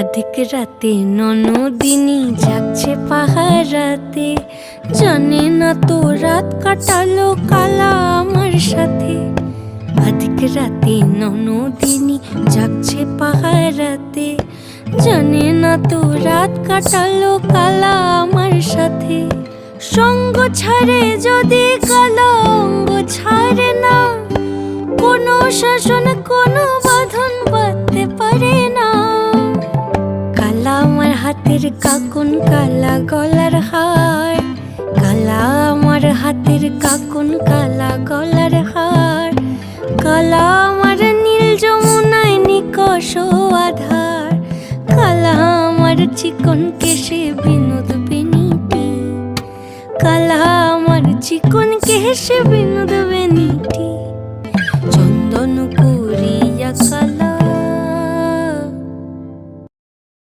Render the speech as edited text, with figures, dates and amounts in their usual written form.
अधिक राते ননদিনী যাচ্ছে পাহারাতে, জানে না তো রাত কাটালো কালা আমার সাথে। अधिक রাতে ননদিনী যাচ্ছে পাহারাতে, জানে না তো রাত কাটালো কালা আমার সাথে। সঙ্গ ছাড়ে যদি কালা অঙ্গ ছাড়ে না, কোনো শাসন কোনো বাঁধন বাঁধতে পারে না। কালা আমার হাতের কাকুন কালা গলার হার, কালা আমার হাতের কাকুন কালা গলার হার, কালা আমার নীল যমুনায় নিকষ আধার, কালা আমার চিকন কেশে বিনোদ বেনিটি, কালা আমার চিকন কেশে বিনোদ বেনিটি।